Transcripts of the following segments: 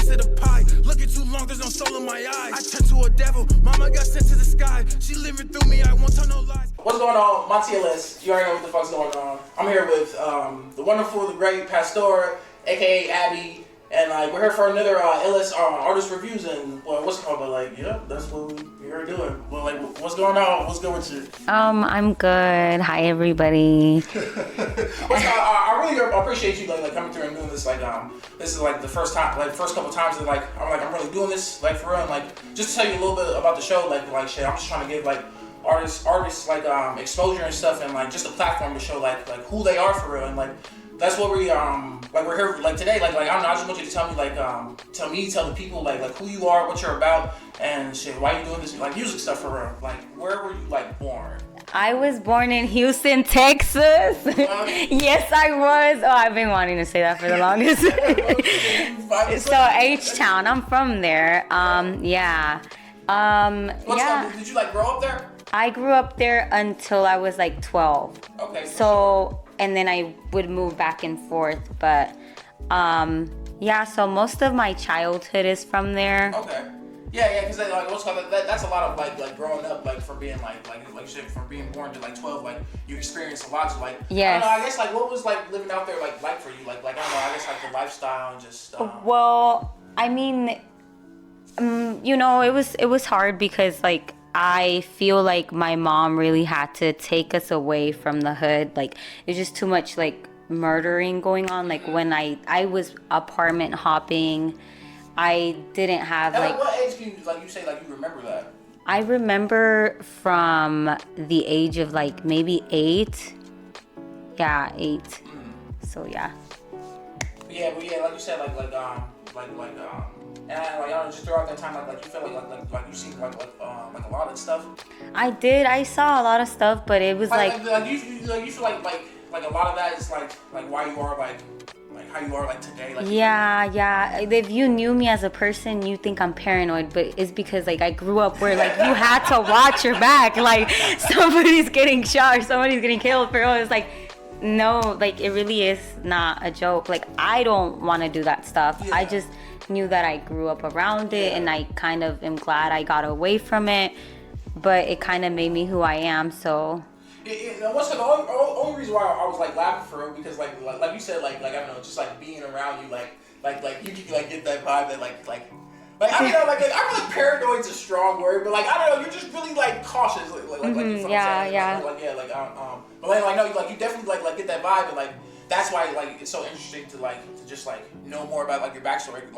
piece of the pie. Looking too long, there's no soul in my eyes. I turned to a devil, mama got sent to the sky. She living through me, I won't tell no lies. What's going on, my TLS? You already know what the fuck's going on. I'm here with the wonderful, the great Pastaura, aka Abby, and like we're here for another LS artist reviews and what's it called? But like, yeah, that's what we're doing. Well, like, what's going on? What's good with you? I'm good. Hi, everybody. I really appreciate you like coming through and doing this. Like, this is like the first couple times that like I'm really doing this like for real. And, like, just to tell you a little bit about the show. Like shit, I'm just trying to give like artists like exposure and stuff, and like just a platform to show like who they are for real. And like that's what we we're here like today. Like I don't know. I just want you to tell me tell the people like who you are, what you're about, and shit. Why you doing this like music stuff for real? Like where were you like born? I was born in Houston, Texas. Yes, I was. Oh, I've been wanting to say that for the longest. So H-Town, I'm from there. Yeah. Did you like grow up there? I grew up there until I was like 12. Okay. So, and then I would move back and forth, but yeah. So most of my childhood is from there. Okay. Yeah, because like what's called that's a lot of like growing up like from being like shit from being born to like 12 like you experience a lot. So like yes. I don't know, I guess like what was like living out there like for you like I don't know, I guess like the lifestyle and just. Well, I mean, you know, it was hard because like I feel like my mom really had to take us away from the hood. Like it's just too much like murdering going on. Like when I was apartment hopping. I didn't have and like. What age can you say like you remember that? I remember from the age of like maybe 8. Yeah, 8. So yeah. Yeah, but yeah, like you said, and like I don't know, just throughout that time, like you feel like you seen like a lot of stuff. I did. I saw a lot of stuff, but it was like you feel like a lot of that is like why you are like how you are like today. Like yeah. If you knew me as a person, you think I'm paranoid, but it's because like I grew up where like you had to watch your back. Like somebody's getting shot or somebody's getting killed for real. It's like no, like it really is not a joke. Like I don't want to do that stuff. Yeah. I just knew that I grew up around it, and I kind of am glad I got away from it, but it kind of made me who I am. So what's the only reason why I was like laughing for him because like you said like I don't know, just like being around you like you can like get that vibe that like I mean like I feel like paranoid's a strong word, but like I don't know, you're just really like cautious like you feel yeah. But like no, like you definitely like get that vibe, and like that's why like it's so interesting to just like know more about like your backstory, to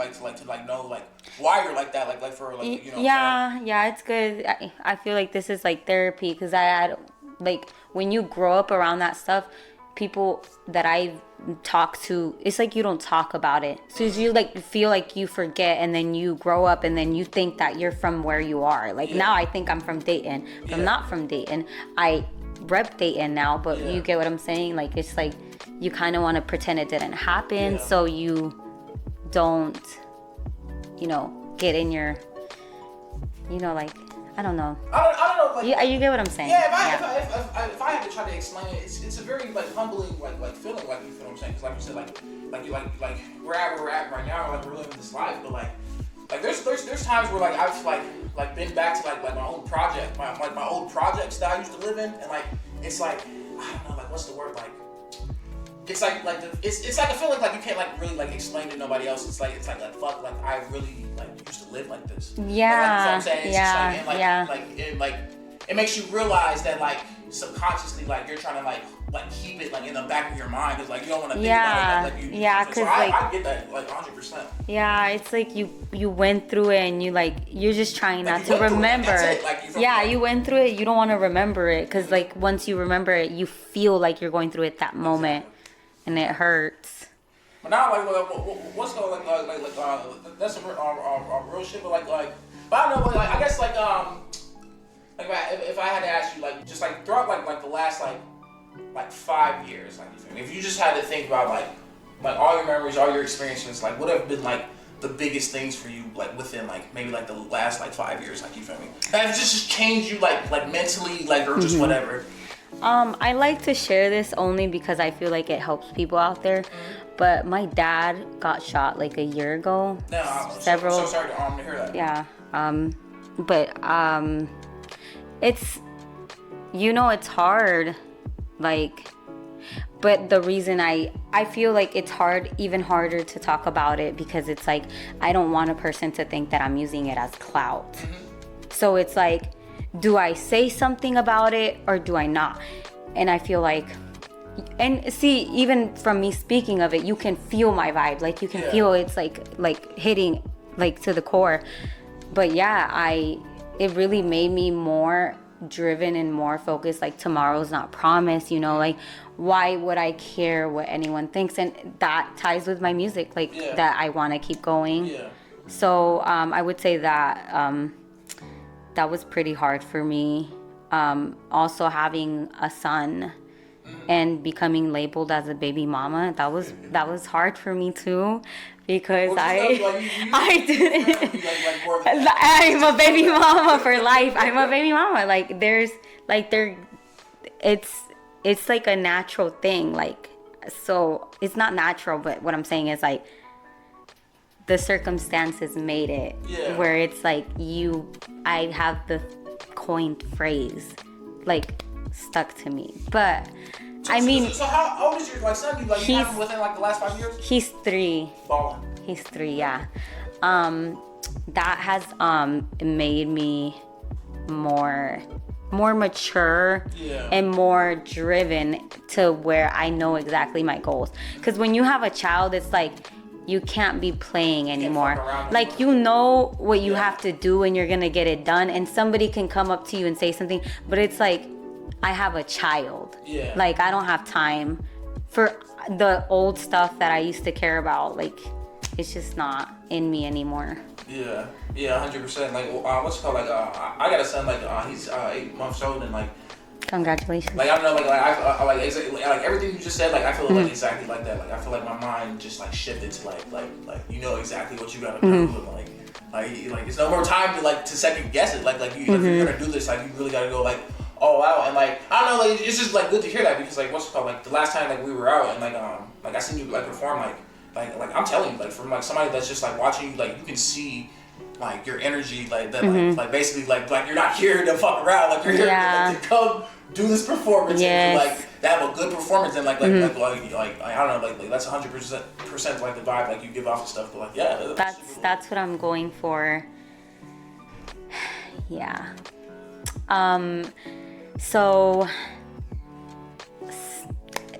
know like why you're like that, like for like you know. Yeah, it's good. I feel like this is like therapy because I had like when you grow up around that stuff, people that I talk to, it's like you don't talk about it. So you like feel like you forget, and then you grow up, and then you think that you're from where you are. Like now I think I'm from Dayton. But I'm not from Dayton. I rep Dayton now, but you get what I'm saying? Like it's like you kind of want to pretend it didn't happen, so you don't, get in your, like. I don't know. I don't know. Like, you get what I'm saying? Yeah. If I had to try to explain it, it's a very like humbling like feeling. Like you feel what I'm saying? Because like you said, like we're at right now. Like we're living this life, but like there's times where like I've like been back to like my own project, my old projects that I used to live in, and like it's like I don't know, like what's the word like. It's like it's like a feeling like you can't like really like explain to nobody else. It's like fuck, like I really like used to live like this. Yeah. Like, you know what I'm saying? It's yeah. It makes you realize that like subconsciously like you're trying to like keep it like in the back of your mind because like you don't want to think about it. Because I get that like 100%. Yeah, it's like you went through it and you're just trying not to remember. You went through it. You don't want to remember it because like once you remember it, you feel like you're going through it that moment. Exactly. And it hurts. But now, what's going that's some real shit. But but I don't know. Like I guess if I had to ask you, like just like throughout like the last like 5 years, like you feel me? If you just had to think about like all your memories, all your experiences, like what have been like the biggest things for you, like within like maybe like the last like 5 years, like you feel me? That have just changed you like mentally, like or just whatever. I like to share this only because I feel like it helps people out there. But my dad got shot like a year ago. No, I'm several. So sorry to hear that. Yeah. But it's, you know, it's hard. Like, but the reason I feel like it's hard, even harder to talk about it, because it's like, I don't want a person to think that I'm using it as clout. So it's like, do I say something about it or do I not? And I feel like, and see, even from me speaking of it, you can feel my vibe. Like, you can feel it's like hitting like to the core. But yeah, it really made me more driven and more focused. Like, tomorrow's not promised, you know, like, why would I care what anyone thinks? And that ties with my music, like, that I want to keep going. So I would say that that was pretty hard for me. Also having a son and becoming labeled as a baby mama, that was hard for me too, because I didn't. I'm a baby mama for life. I'm a baby mama. Like, it's like a natural thing. Like, so it's not natural, but what I'm saying is, like, the circumstances made it where it's like I have the coined phrase like stuck to me. But I mean, so how old is your son? You have him within like the last 5 years? He's 3. Ballin'. He's 3, yeah. That has made me more mature and more driven to where I know exactly my goals. Because when you have a child, it's like, you can't be playing anymore. Like, you know what you have to do and you're gonna get it done, and somebody can come up to you and say something, but it's like, I have a child. Like, I don't have time for the old stuff that I used to care about. Like, it's just not in me anymore. Yeah, 100%. Like, what's it called? Like, I got a son. Like, he's 8 months old, and like, congratulations. Like, I don't know, I like exactly, like everything you just said. Like, I feel like exactly like that. Like, I feel like my mind just like shifted to like you know exactly what you gotta do, and like it's no more time to like to second guess it. Like you, if you're gonna do this, like, you really gotta go like all out. And like, I don't know, like, it's just like good to hear that, because like, what's it called? Like, the last time like we were out and like I seen you like perform, like I'm telling you, like, from like somebody that's just like watching you, like, you can see like your energy, like that, like basically like you're not here to fuck around, like you're here to come do this performance and like to have a good performance, and like I don't know, like that's 100% like the vibe like you give off and stuff. But like that's what I'm going for. So,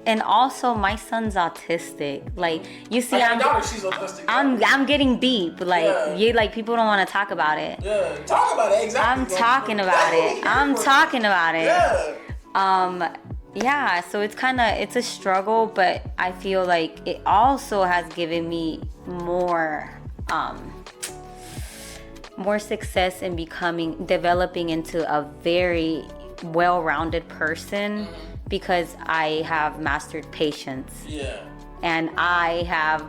and also my son's autistic. Like, you see, she's autistic. I'm getting deep. Like, like, people don't want to talk about it. Talk about it. Exactly. I'm talking about it. So it's a struggle, but I feel like it also has given me more success in developing into a very well-rounded person, because I have mastered patience. And I have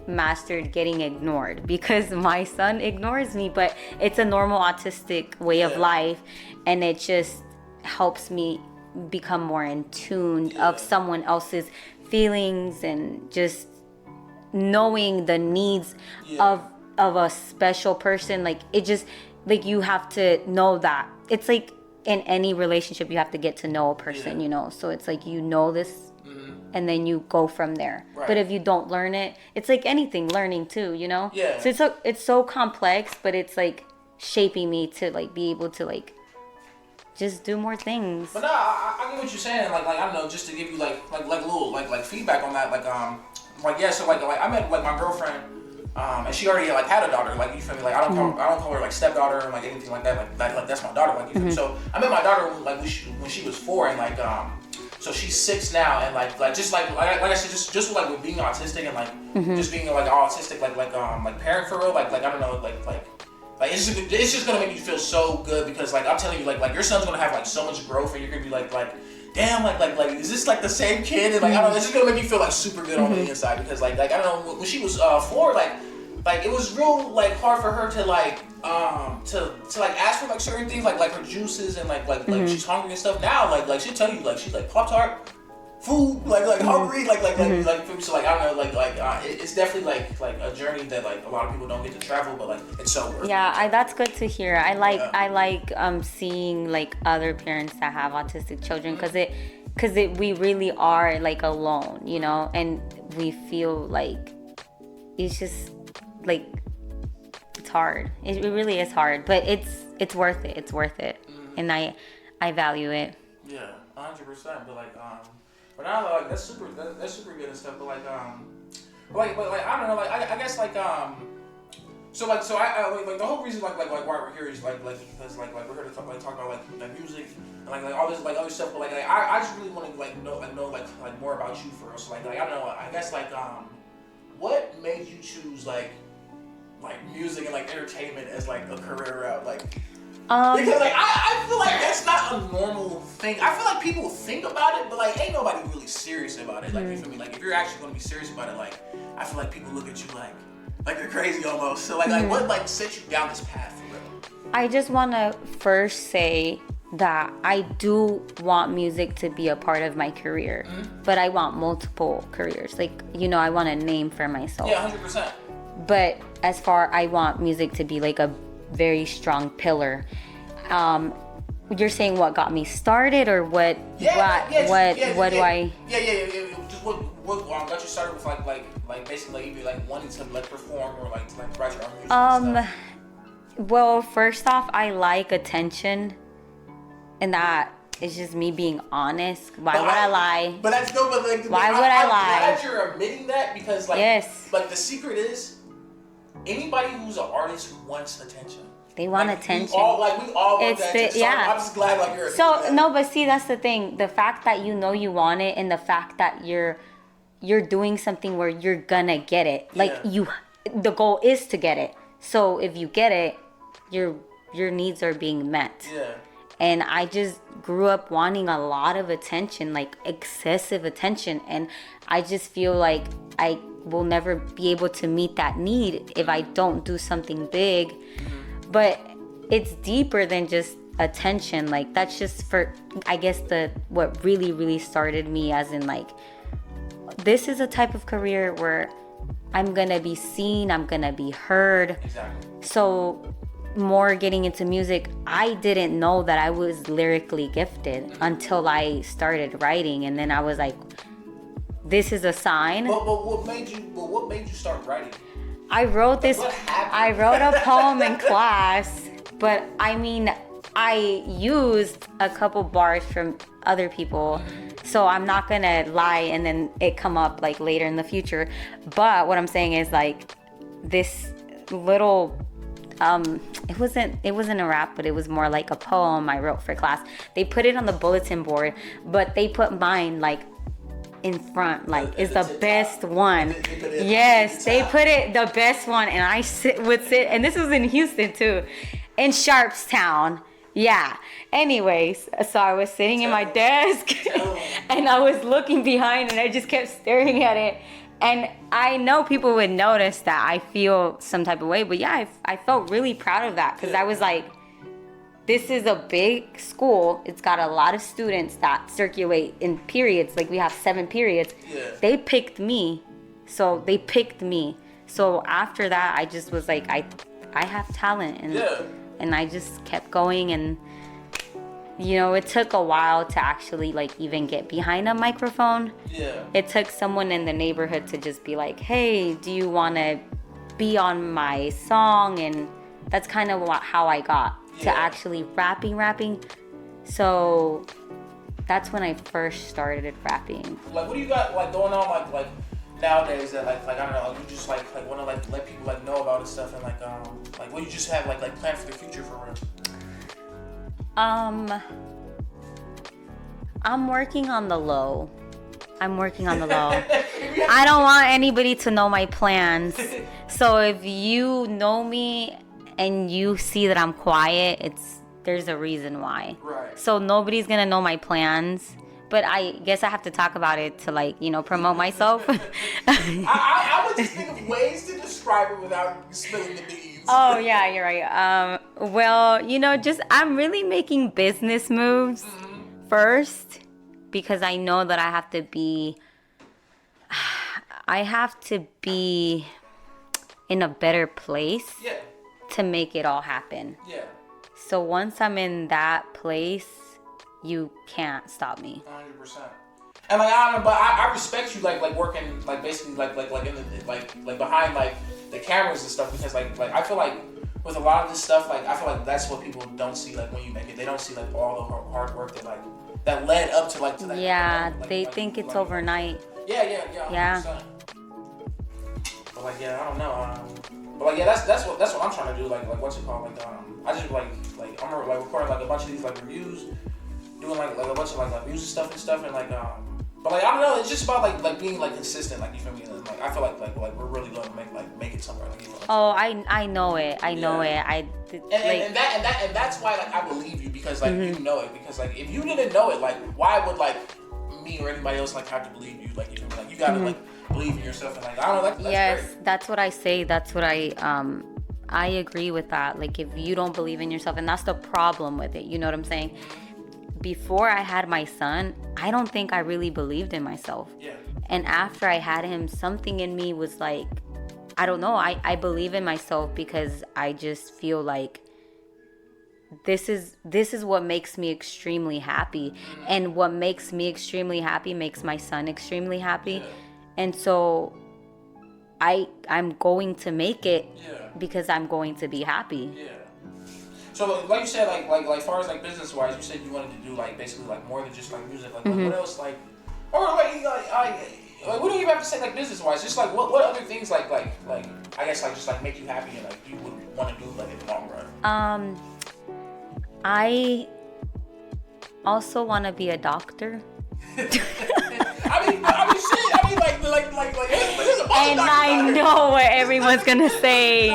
mastered getting ignored, because my son ignores me, but it's a normal autistic way of life, and it just helps me become more in tune of someone else's feelings, and just knowing the needs of a special person. Like, it just, like, you have to know that. It's like in any relationship, you have to get to know a person, you know? So it's like, you know this, and then you go from there. But if you don't learn it, it's like anything, learning too, you know? So it's so complex, but it's like shaping me to like be able to like just do more things. But no, I get what you're saying. Like I don't know, just to give you like little like feedback on that. So I met like my girlfriend, and she already like had a daughter. Like, you feel me? Like, I don't call her like stepdaughter or like anything like that. Like that's my daughter. Like, you feel me? So I met my daughter when she was 4, and like so she's 6 now, and like I said, just like with being autistic and like just being like autistic like parent for real. Like I don't know, like it's just gonna make you feel so good, because like I'm telling you, like your son's gonna have like so much growth, and you're gonna be like damn, like is this like the same kid? And like I don't know, it's just gonna make you feel like super good on the inside, because like I don't know, when she was 4, like it was real like hard for her to like to like ask for like certain things, like her juices and like she's hungry and stuff. Now like she'll tell you, like she's like Pop-Tart, food, like hungry, like food. So like I don't know, it's definitely like a journey that like a lot of people don't get to travel, but like it's so worth it. Yeah, that's good to hear. I like seeing like other parents that have autistic children, because we really are like alone, you know, and we feel like it's just like it's hard. It really is hard, but it's worth it. It's worth it, and I value it. Yeah, 100%. But like but now like that's super good and stuff. But like I don't know, like I guess like so I like the whole reason like why we're here is like because like we're here to talk about like music and like all this like other stuff. But like I just really want to like know more about you for us. So like I don't know, I guess like what made you choose like music and like entertainment as like a career route, like. Because like I feel like that's not a normal thing. I feel like people think about it, but like ain't nobody really serious about it. Like you feel me? Like if you're actually gonna be serious about it, like I feel like people look at you like you're crazy almost. So like what like set you down this path for real? I just want to first say that I do want music to be a part of my career, but I want multiple careers. Like, you know, I want a name for myself. Yeah, 100%. But as far, I want music to be like a very strong pillar. You're saying what got me started, or what? What do I? Yeah. Just what got you started with like basically like either like wanting to like perform or like to like write your own music and stuff? Well, first off, I like attention, and that is just me being honest. Why would I lie? But that's no, but like why would I lie? I'm glad you're admitting that, because like yes, like the secret is anybody who's an artist wants attention. They want like, attention. We all want that. So yeah. I'm just glad like you're. So no, but see, that's the thing. The fact that you know you want it, and the fact that you're doing something where you're gonna get it. Like the goal is to get it. So if you get it, your needs are being met. Yeah. And I just grew up wanting a lot of attention, like excessive attention, and I just feel like I will never be able to meet that need if I don't do something big. But it's deeper than just attention. Like that's just for, I guess, what really, really started me, as in like, this is a type of career where I'm gonna be seen, I'm gonna be heard. Exactly. So more getting into music, I didn't know that I was lyrically gifted until I started writing, and then I was like, this is a sign. But what made you start writing? I wrote this. What happened? I wrote a poem in class, but I mean, I used a couple bars from other people, so I'm not gonna lie and then it come up like later in the future. But what I'm saying is like this little, it wasn't a rap, but it was more like a poem I wrote for class. They put it on the bulletin board, but they put mine like in front, like is the best one. Yes, they put it the best one, and I would sit, and this was in Houston too, in Sharpstown. Yeah. Anyways, so I was sitting in my desk, and I was looking behind, and I just kept staring at it. And I know people would notice that I feel some type of way, but yeah, I felt really proud of that, because I was like, this is a big school. It's got a lot of students that circulate in periods. Like we have 7 periods. Yeah. They picked me. So they picked me. So after that, I just was like, I have talent. And I just kept going. And, you know, it took a while to actually like even get behind a microphone. Yeah. It took someone in the neighborhood to just be like, hey, do you want to be on my song? And that's kind of how I got to actually rapping. So that's when I first started rapping. Like, what do you got like going on like nowadays that like I don't know, like you just like want to like let people like know about and stuff, and like what you just have like planned for the future for real? I'm working on the low. I don't want anybody to know my plans. So if you know me and you see that I'm quiet, there's a reason why. Right. So nobody's gonna know my plans, but I guess I have to talk about it to like, you know, promote myself. I would just think of ways to describe it without spilling the beans. Oh yeah, you're right. Well, you know, just I'm really making business moves first, because I know that I have to be in a better place to make it all happen. Yeah. So once I'm in that place, you can't stop me. 100%. And like I don't know, but I respect you like working like basically like in the like behind like the cameras and stuff, because like I feel like with a lot of this stuff, like I feel like that's what people don't see, like when you make it. They don't see like all the hard work that led up to like to that. Yeah, they think it's overnight. Yeah. 100%. But like I don't know. But like that's what I'm trying to do. Like what's it called? Like I just like I'm like recording like a bunch of these like reviews, doing like a bunch of like music stuff and like But like I don't know, it's just about like being like consistent, like you feel me? And, like I feel like we're really gonna make it somewhere. Like, you know, like, oh, I know it. I know it. And that's why like I believe you, because like you know it. Because like if you didn't know it, like why would like me or anybody else like have to believe you? Like you feel me? Like you gotta like believe in yourself, and like I don't know. That's yes, great. that's what I say. That's what I agree with that. Like if you don't believe in yourself, and that's the problem with it. You know what I'm saying? Before I had my son, I don't think I really believed in myself. Yeah. And after I had him, something in me was like, I don't know, I believe in myself, because I just feel like this is what makes me extremely happy. And what makes me extremely happy makes my son extremely happy. Yeah. And so I'm going to make it because I'm going to be happy. Yeah. So like you said, like as far as like business wise, you said you wanted to do like basically like more than just like music. Like what else like, or like what do you have to say like business wise? Just like what other things like I guess like just like make you happy and like you would want to do like in the long run? I also want to be a doctor. I mean, shit. I mean, like, there's a bunch And of I know what everyone's gonna say.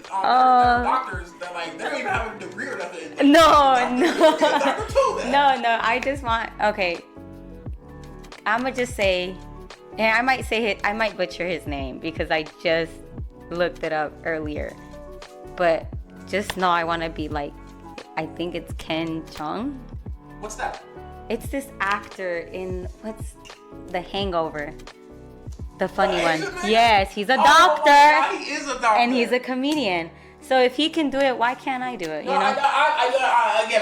Doctors that like they don't even have a degree or nothing. No. I just want. Okay, I'ma just say, and I might butcher his name because I just looked it up earlier. But just know I want to be like, I think it's Ken Chung. What's that? It's this actor in what's The Hangover, the funny one. Yes, he's a doctor. God, he is a doctor, and he's a comedian. So if he can do it, why can't I do it? No, you know.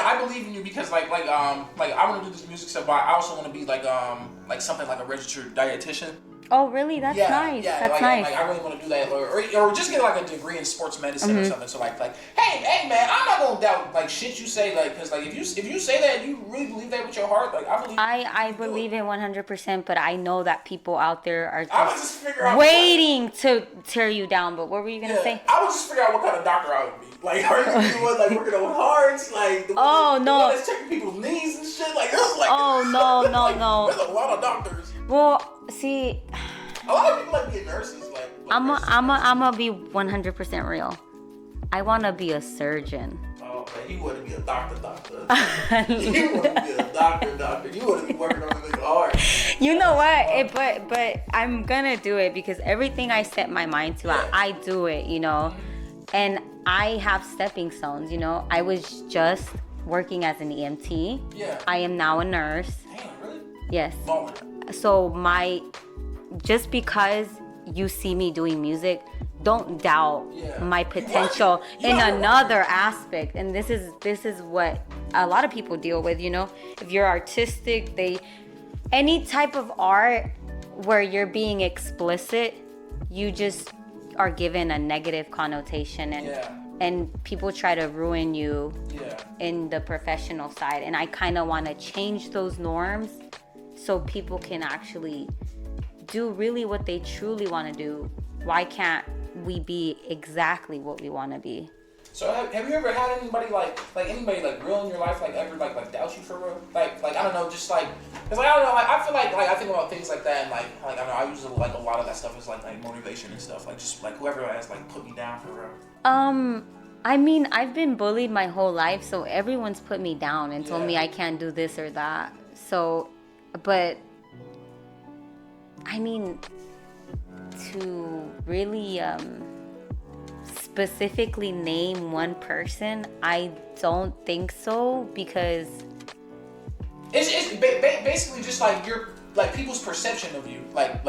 I believe in you because like I want to do this music stuff, but I also want to be like something like a registered dietitian. Oh, really? That's nice. Yeah, that's like, nice. Like I really want to do that, or just get like a degree in sports medicine or something. So like, hey man, I'm not gonna doubt like shit you say, like, because like if you say that, you really believe that with your heart, like I believe. I believe it 100%, but I know that people out there are just waiting to tear you down. But what were you gonna say? I would just figure out what kind of doctor I would be. Like, are you gonna be one like working on hearts, like the one that's checking people's knees and shit? Like, there's like no. There's a lot of doctors. Well, see. A lot of people like being nurses. Like I'm gonna be 100% real. I want to be a surgeon. Oh man, you want to be a doctor. You want to be a doctor. You want to be working on the heart. You know what? But I'm gonna do it because everything I set my mind to, I do it. You know, and I have stepping stones. You know, I was just working as an EMT. Yeah. I am now a nurse. Damn, really? Yes. Baller. So just because you see me doing music, don't doubt my potential in another aspect. And this is what a lot of people deal with, you know. If you're artistic, any type of art where you're being explicit, you just are given a negative connotation, and people try to ruin you in the professional side. And I kind of want to change those norms so people can actually do really what they truly want to do. Why can't we be exactly what we want to be? So have you ever had anybody like anybody like real in your life like ever like doubt you for real? Like I don't know, just like, cause like I don't know, like I feel like I think about things like that, and like I don't know, I use like a lot of that stuff as like motivation and stuff, like just like whoever has like put me down for real. I mean, I've been bullied my whole life, so everyone's put me down and told me I can't do this or that. So, but I mean, to really specifically name one person, I don't think so, because It's basically just like your like people's perception of you, like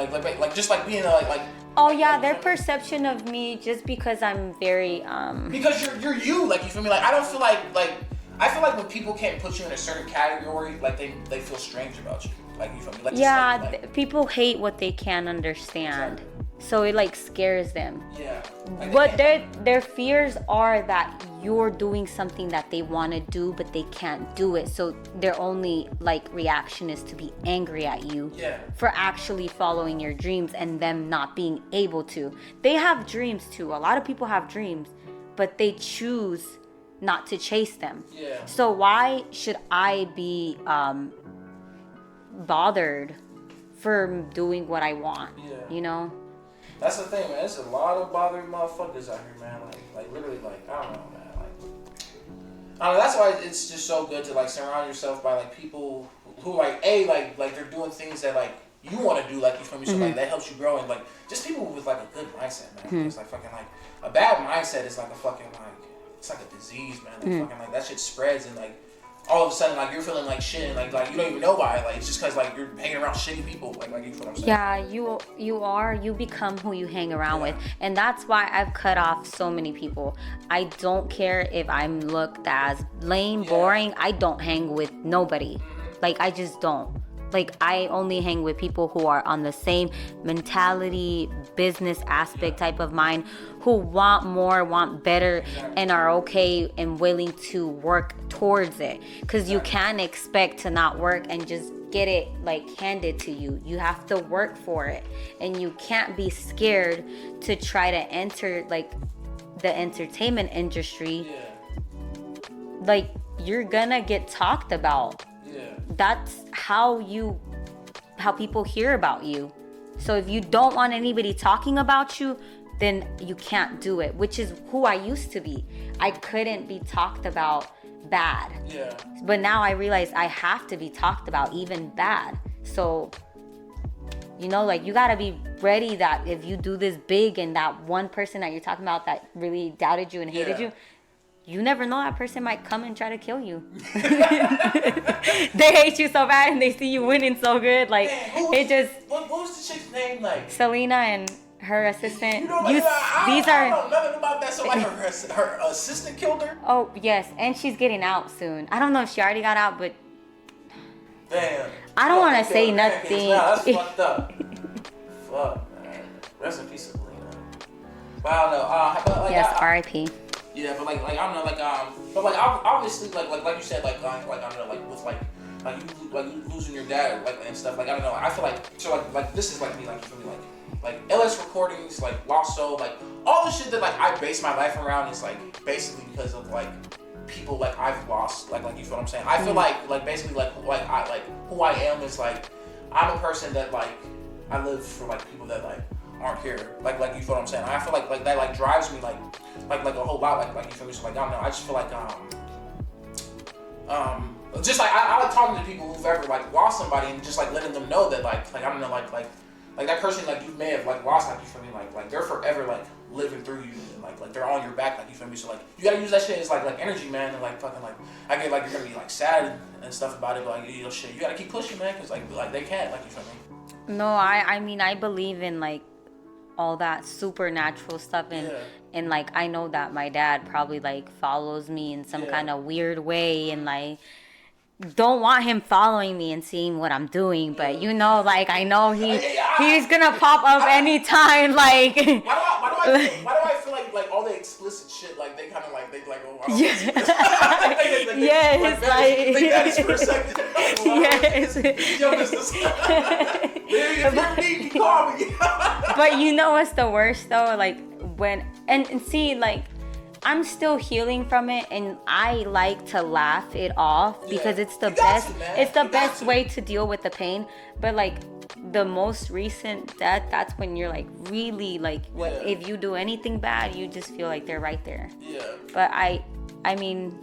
just like being like. Oh yeah, their perception of me just because I'm very Because you're you, like you feel me? Like I don't feel like I feel like when people can't put you in a certain category, like they feel strange about you, like you feel me? Like, yeah, like, people hate what they can't understand. Exactly. So it like scares them. Yeah. Like But their fears are that you're doing something that they want to do, but they can't do it. So their only like reaction is to be angry at you for actually following your dreams and them not being able to. They have dreams too. A lot of people have dreams, but they choose not to chase them. Yeah. So why should I be bothered for doing what I want? Yeah. You know? That's the thing, man. There's a lot of bothering motherfuckers out here, man. Like literally, like I don't know, man. Like I don't know. That's why it's just so good to like surround yourself by like people who like like they're doing things that like you want to do, like you feel me. So like that helps you grow, and like just people with like a good mindset, man. It's like fucking like a bad mindset is like a fucking like it's like a disease, man. Like fucking like that shit spreads and like. All of a sudden, like you're feeling like shit, and like you don't even know why. Like it's just because like you're hanging around shitty people. Like you feel what I'm saying? Yeah, you become who you hang around with, and that's why I've cut off so many people. I don't care if I'm looked as lame, boring. I don't hang with nobody. Like I just don't. Like I only hang with people who are on the same mentality, business aspect type of mind, who want more, want better, and are okay and willing to work towards it. Because you can't expect to not work and just get it like handed to you. You have to work for it, and you can't be scared to try to enter like the entertainment industry. Like you're gonna get talked about. That's how people hear about you. So if you don't want anybody talking about you, then you can't do it, which is who I used to be. I couldn't be talked about bad. Yeah. But now I realize I have to be talked about even bad. So, you know, like you gotta be ready that if you do this big and that one person that you're talking about that really doubted you and hated you, you never know, that person might come and try to kill you. They hate you so bad and they see you winning so good. Like, man, what was the chick's name? Like Selena and her assistant. You know, like, I don't know nothing about that. So like her assistant killed her? Oh, yes. And she's getting out soon. I don't know if she already got out, but damn. I don't want to say nothing. Nah, that's fucked up. Fuck, man. Rest in peace, Selena. Wow, no. But like, yes, R.I.P. Yeah, but like I don't know, like but like obviously like you said, like I don't know, like with like you losing your dad, like and stuff, like I don't know, I feel like so like this is like me, like you feel me, like LS recordings, like Lost Soul, like all the shit that like I base my life around is like basically because of like people like I've lost, like you feel what I'm saying. I feel like basically like I like who I am is like I'm a person that like I live for like people that like aren't here, like you feel what I'm saying. I feel like that like drives me like a whole lot, like you feel me. So like I don't know, I just feel like just like I like talking to people who've ever like lost somebody and just like letting them know that like I don't know, like that person like you may have like lost, like you feel me, like they're forever like living through you and like they're on your back, like you feel me. So like you gotta use that shit as like energy, man, and like fucking like I get like you're gonna be like sad and stuff about it, but like you know shit, you gotta keep pushing, man, because like they can't, like you feel me. No, I mean I believe in like all that supernatural stuff, and like I know that my dad probably like follows me in some kind of weird way, and like don't want him following me and seeing what I'm doing, but you know, like I know he's gonna pop up anytime. Like why do I feel like all the explicit shit, like they kind of like oh wow, yes, like that is for a second. Yes. If you need me, call me. But you know what's the worst though? Like when and see, like I'm still healing from it, and I like to laugh it off because it's the best. It's the best way to deal with the pain. But like the most recent death, that's when you're like really like, what if you do anything bad, you just feel like they're right there. Yeah. But I mean,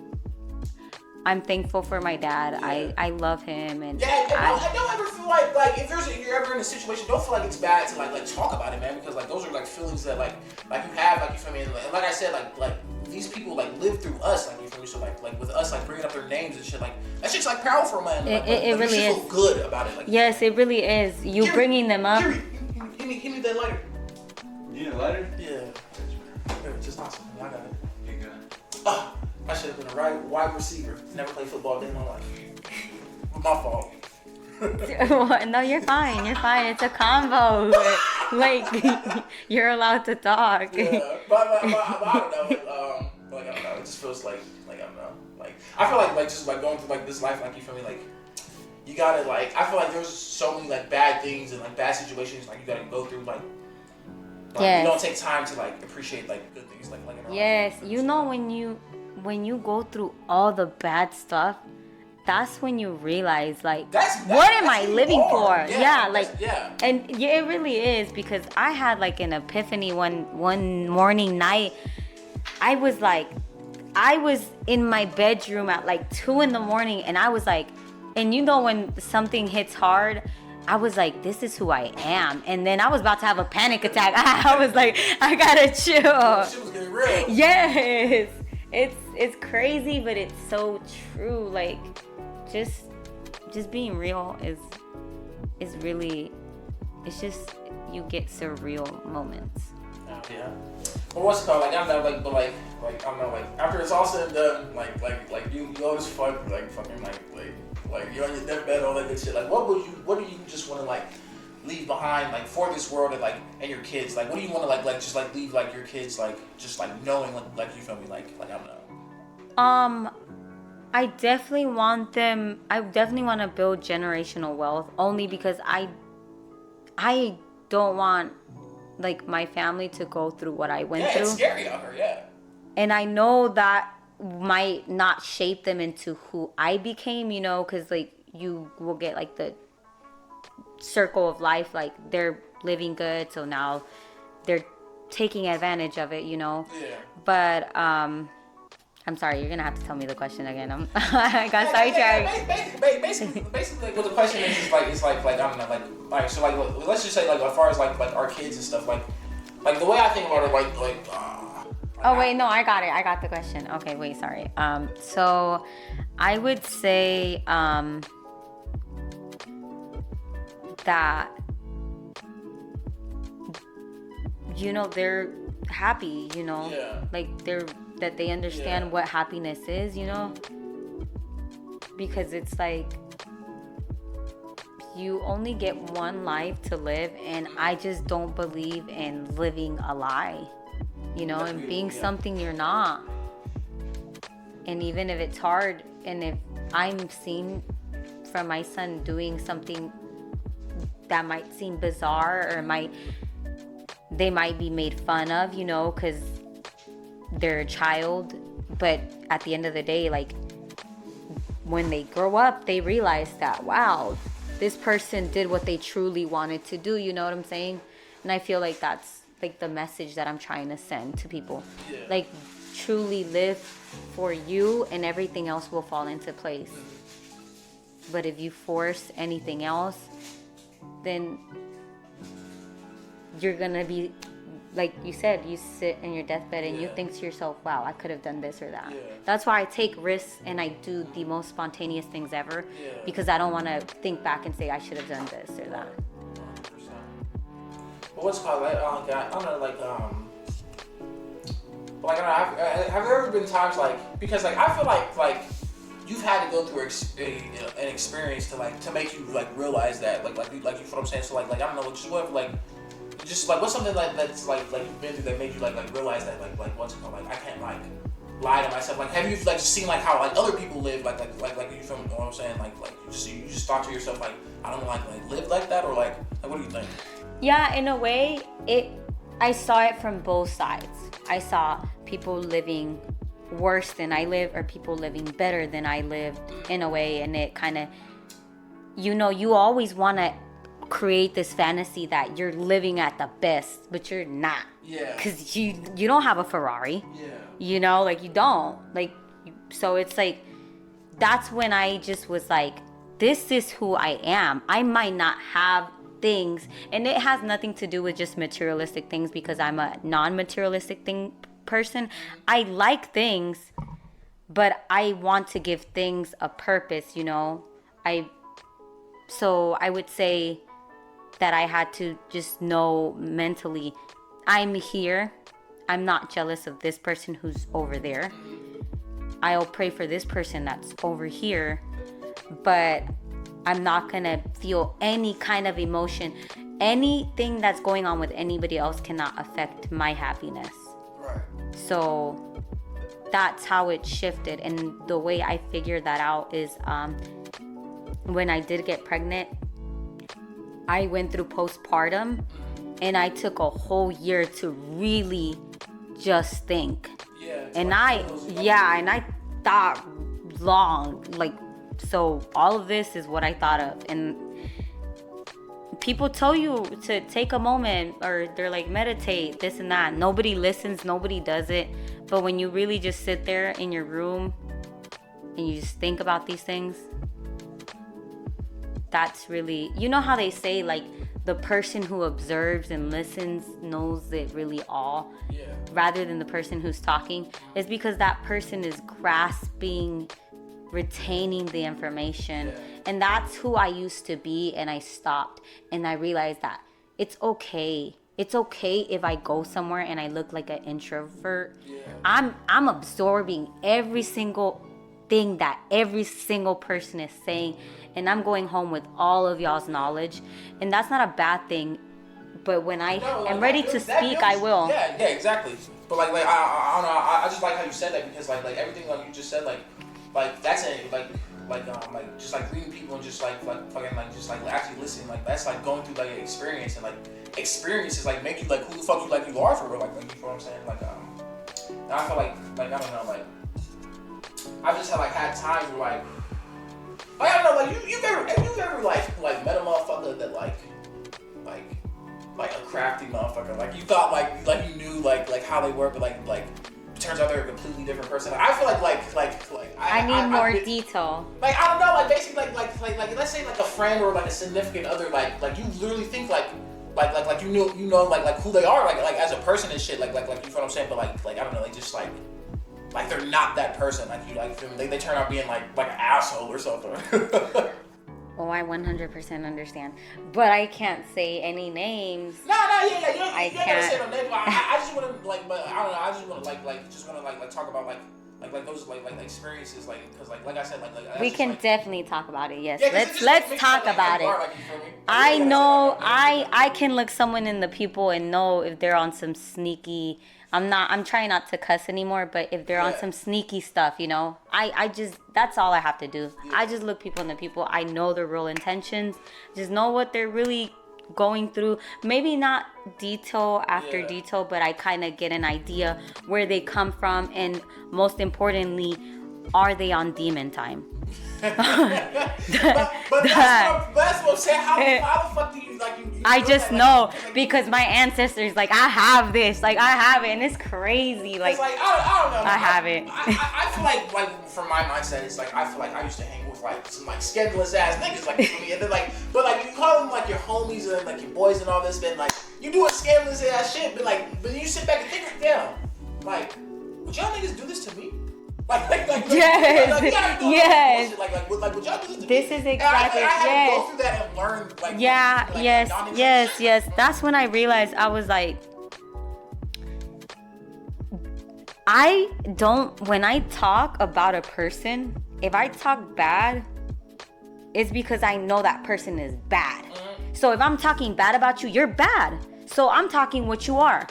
I'm thankful for my dad. I love him, and I don't ever feel like if you're ever in a situation, don't feel like it's bad to like talk about it, man, because like those are like feelings that like you have, like you feel me, and like I said, like these people like live through us, like you feel me. me. So like with us like bringing up their names and shit, like that shit's like powerful, man. It really you is. Feel good about it. Like, yes, it really is. You Jerry, bringing them up. Jerry, give me that lighter. You need a lighter? Yeah. Here, just awesome. I got it. You got it. Oh, I should have been a wide receiver. Never played football a day in my life. My fault. No, you're fine. You're fine. It's a combo. Like you're allowed to talk. Yeah, but I don't know. Like I don't know. It just feels like I don't know. Like I feel like just like going through like this life, like you feel me, like you gotta like. I feel like there's so many like bad things and like bad situations like you gotta go through like. Yes. You don't take time to like appreciate like good things like in our Yes, life. you know when you go through all the bad stuff, that's when you realize like what am I living for? Yeah, like yeah. And yeah, it really is, because I had like an epiphany one morning night. I was in my bedroom at like 2 a.m. and I was like, and you know when something hits hard, I was like, this is who I am. And then I was about to have a panic attack. I was like, I gotta chill. Shit was getting real. Yes. It's crazy, but it's so true. Like just being real is really, it's just, you get surreal moments. Yeah. Well, what's it called? Like I don't know, like I don't know, like after it's all said and done, like you go as fuck, like fucking like you're on your deathbed, all that good shit. Like what do you just want to like leave behind like for this world and like and your kids? Like what do you want to like just like leave like your kids like just like knowing like you feel me like I don't know. I definitely want to build generational wealth, only because I don't want like my family to go through what I went through. Yeah, it's scary out here, yeah. And I know that might not shape them into who I became, you know, because like you will get like the circle of life, like they're living good, so now they're taking advantage of it, you know. Yeah. But I'm sorry, you're gonna have to tell me the question again. I got sidetracked. Basically, like, what the question is like I don't know, like so like let's just say like as far as like our kids and stuff, like the way I think about it, like. Oh wait, no, I got it. I got the question. Okay, wait, sorry. So I would say that you know they're happy, you know, yeah. like that they understand what happiness is, you know, because it's like you only get one life to live, and I just don't believe in living a lie, you know. That's and being something you're not. And even if it's hard, and if I'm seen from my son doing something that might seem bizarre, or they might be made fun of, you know, because they're a child, but at the end of the day, like when they grow up, they realize that, wow, this person did what they truly wanted to do, you know what I'm saying? And I feel like that's like the message that I'm trying to send to people. Yeah. Like truly live for you, and everything else will fall into place. But if you force anything else, then you're gonna be, like you said, you sit in your deathbed and you think to yourself, wow, I could have done this or that. Yeah. That's why I take risks and I do the most spontaneous things ever, because I don't want to think back and say I should have done this or that. 100%. But what's it called? Like, I don't know, like have there ever been times like, because like I feel like you've had to go through an experience to make you like realize that like you know what I'm saying? So like I don't know, just whatever, like. Just like what's something like that's like you've been through that made you like realize that like what's it called, like I can't like lie to myself. Like have you like seen like how like other people live like you feel what I'm saying, like you just thought to yourself like I don't like live like that, or like what do you think? Yeah, in a way I saw it from both sides. I saw people living worse than I live, or people living better than I lived, in a way, and it kind of, you know, you always want to create this fantasy that you're living at the best, but you're not. Yeah. Because you don't have a Ferrari. Yeah. You know, like you don't. Like, so it's like, that's when I just was like, this is who I am. I might not have things, and it has nothing to do with just materialistic things, because I'm a non-materialistic person. I like things, but I want to give things a purpose, you know. So I would say that I had to just know mentally, I'm here. I'm not jealous of this person who's over there. I'll pray for this person that's over here, but I'm not gonna feel any kind of emotion. Anything that's going on with anybody else cannot affect my happiness. Right. So that's how it shifted. And the way I figured that out is when I did get pregnant, I went through postpartum and I took a whole year to really just think. Yeah. And I thought long, like, so all of this is what I thought of. And people tell you to take a moment, or they're like, meditate, this and that. Nobody listens, nobody does it. But when you really just sit there in your room and you just think about these things, that's really, you know how they say, like, the person who observes and listens knows it really all, rather than the person who's talking. It's because that person is grasping, retaining the information. And that's who I used to be, and I stopped. And I realized that it's okay. It's okay if I go somewhere and I look like an introvert. I'm absorbing every single thing that every single person is saying, and I'm going home with all of y'all's knowledge, and that's not a bad thing. But when I am ready to speak, I will. Yeah, exactly. But like I don't know. I just like how you said that, because like everything like you just said, like that's it. Like just like reading people and just like fucking like just like actually listening, like that's like going through like an experience, and like experiences like make you like who the fuck you are for real, like you know what I'm saying, like and I feel like I don't know, like I just had times where like I don't know, like have you ever like met a motherfucker that like a crafty motherfucker, like you thought like you knew like how they work, but like turns out they're a completely different person. Like I feel like I need more detail. Like I don't know, like basically like let's say like a friend or like a significant other, like you literally think like you know like who they are, like as a person and shit, like you feel what I'm saying, but like I don't know, like just like they're not that person, like you like feel me? They turn out being like an asshole or something. Oh, I 100% understand, but I can't say any names. No, yeah, you I can't can't say no names. I just want to like, but I don't know. I just want to talk about like those like experiences, like because like I said, like we can like, definitay talk about it. Yes, yeah, let's talk about it. Like, you feel me? I know I can look someone in the people and know if they're on some sneaky. I'm trying not to cuss anymore, but if they're on some sneaky stuff, you know, I just, that's all I have to do. I just look people in the people. I know their real intentions. Just know what they're really going through. Maybe not detail after detail, but I kind of get an idea where they come from, and most importantly, are they on demon time? but that's what I'm saying. How the fuck do you like? I just know because my ancestors, like, I have this, like, I have it, and it's crazy. Like, it's like I don't know. I have it. I feel like from my mindset, it's like I feel like I used to hang with like some like scandalous ass niggas, like for me, and then like, but like you call them like your homies and like your boys and all this, but like you doing scandalous ass shit, but you sit back and think, damn, like, would y'all niggas do this to me? Yes. Would y'all do this to me? This is exactly, I had to go through that and learn, like, yes. That's when I realized, I was like, when I talk about a person, if I talk bad, it's because I know that person is bad. Mm-hmm. So if I'm talking bad about you, you're bad. So I'm talking what you are.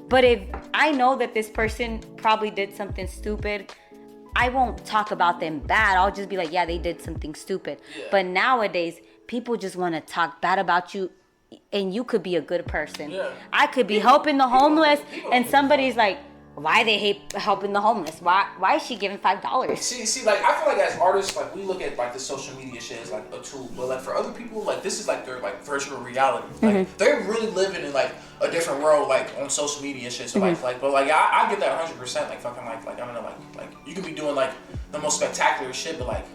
But if I know that this person probably did something stupid, I won't talk about them bad. I'll just be like, yeah, they did something stupid. Yeah. But nowadays, people just want to talk bad about you, and you could be a good person. Yeah. I could be helping the homeless, and somebody's like, why they hate helping the homeless? Why is she giving $5? See, like, I feel like as artists, like, we look at like the social media shit as like a tool, but like for other people, like this is like their like virtual reality. Like they're really living in like a different world, like on social media and shit. So but I get that 100%. Like fucking like I don't know, like you can be doing like the most spectacular shit, but like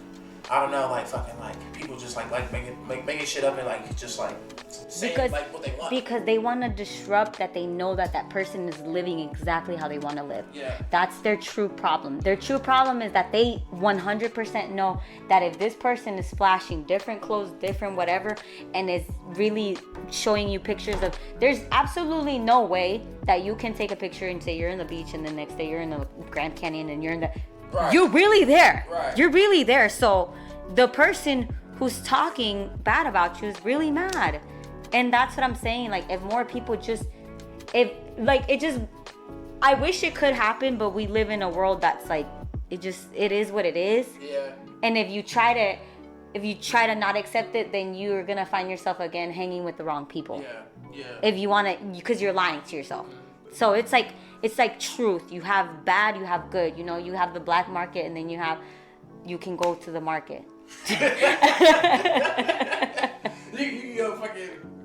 I don't know, like fucking like people just like making shit up and like just like saying like what they want. Because they want to disrupt that they know that that person is living exactly how they want to live. Yeah. That's their true problem. Their true problem is that they 100% know that if this person is flashing different clothes, different whatever, and is really showing you pictures of, there's absolutely no way that you can take a picture and say you're in the beach and the next day you're in the Grand Canyon and you're in the, Right. You're really there. Right. You're really there. So the person who's talking bad about you is really mad. And that's what I'm saying. Like, if more people just, I wish it could happen, but we live in a world that's like, it is what it is. Yeah. And if you try to not accept it, then you're gonna find yourself again hanging with the wrong people. Yeah. If you want to, because you're lying to yourself. So it's like truth. You have bad, you have good. You know, you have the black market, and then you can go to the market. You can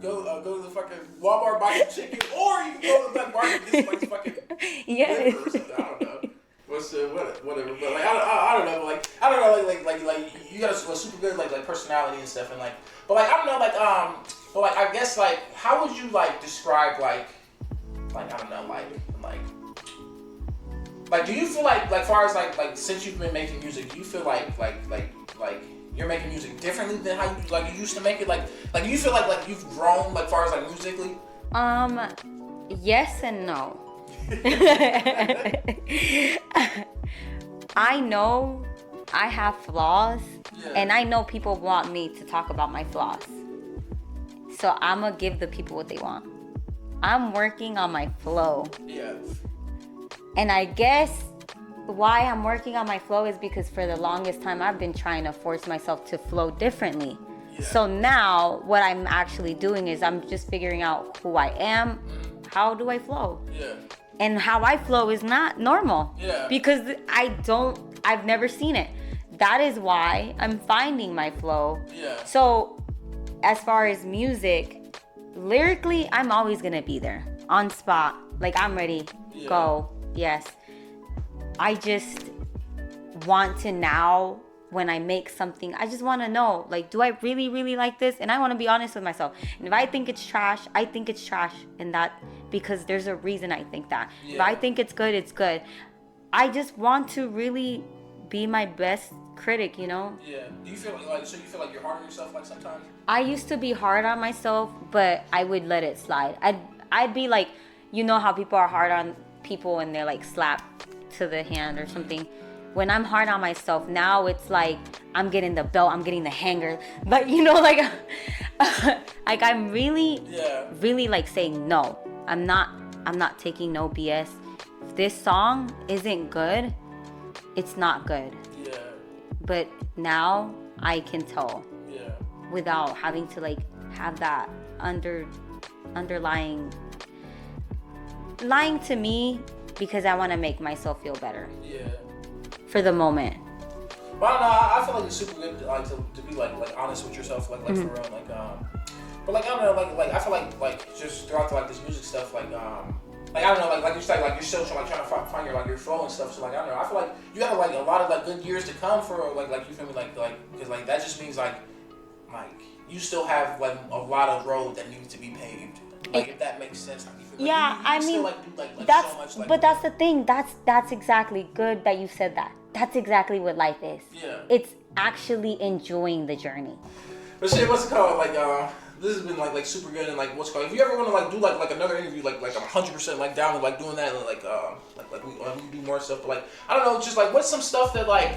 go to the fucking Walmart, buy some chicken, or you can go to the black market and get some like fucking Yes. liver or something. I don't know. Whatever. But like I don't know. Like I don't know. Like you got a super good like personality and stuff, and like. But like I don't know. But like I guess like how would you like describe like I don't know like do you feel like far as like since you've been making music, do you feel like you're making music differently than how you used to make it? Like do you feel like you've grown like far as like musically? Yes and no. I know I have flaws, and I know people want me to talk about my flaws. So I'm gonna give the people what they want. I'm working on my flow. Yeah. And I guess why I'm working on my flow is because for the longest time I've been trying to force myself to flow differently. Yeah. So now what I'm actually doing is I'm just figuring out who I am. How do I flow? Yeah. And how I flow is not normal. Yeah. Because I've never seen it. That is why I'm finding my flow. Yeah. So as far as music, lyrically, I'm always gonna be there on spot. Like, I'm ready, go, yes. I just want to now, when I make something, I just want to know, like, do I really, really like this? And I want to be honest with myself. And if I think it's trash, I think it's trash. And that, because there's a reason I think that. Yeah. If I think it's good, it's good. I just want to really be my best critic, you know? Yeah. Do you feel like you're hard on yourself like sometimes? I used to be hard on myself, but I would let it slide. I'd be like, you know how people are hard on people and they're like slap to the hand or something. When I'm hard on myself now, it's like I'm getting the belt, I'm getting the hanger, but you know, like like I'm really like saying no. I'm not taking no BS. If this song isn't good, it's not good. Yeah. But now I can tell. Yeah. Without having to like have that underlying lying to me, because I want to make myself feel better. Yeah. For the moment. But I don't know, I feel like it's super good to be like honest with yourself, like mm-hmm. for real, like but like I don't know, like I feel like just throughout this music stuff, like I don't know, like you said, like you're still trying to find your flow and stuff. So like I don't know, I feel like you have like a lot of like good years to come for like you feel me, like because like that just means like you still have like a lot of road that needs to be paved. Like if that makes sense. Yeah, you I mean, still, like that's so much, like, but that's the thing. That's exactly good that you said that. That's exactly what life is. Yeah. It's actually enjoying the journey. But shit, what's it called? Like this has been like super good, and like what's it called? If you ever want to like do like another interview, like I'm 100% like down with like doing that, and like we do more stuff. But like I don't know, just like what's some stuff that like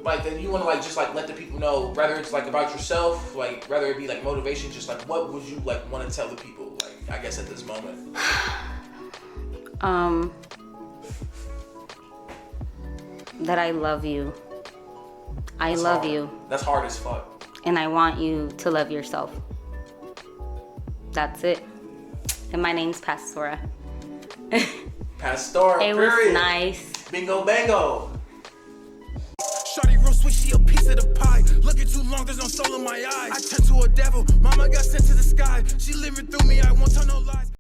that you want to like just like let the people know, whether it's like about yourself, like whether it be like motivation, just like what would you like want to tell the people, like I guess at this moment. That I love you. I love you. That's hard as fuck. And I want you to love yourself. That's it. And my name's Pastaura. Pastaura. It was nice. Bingo bango. Shawty real sweet, she a piece of the pie. Looking too long, there's no soul in my eyes. I turned to a devil, mama got sent to the sky. She living through me, I won't tell no lies.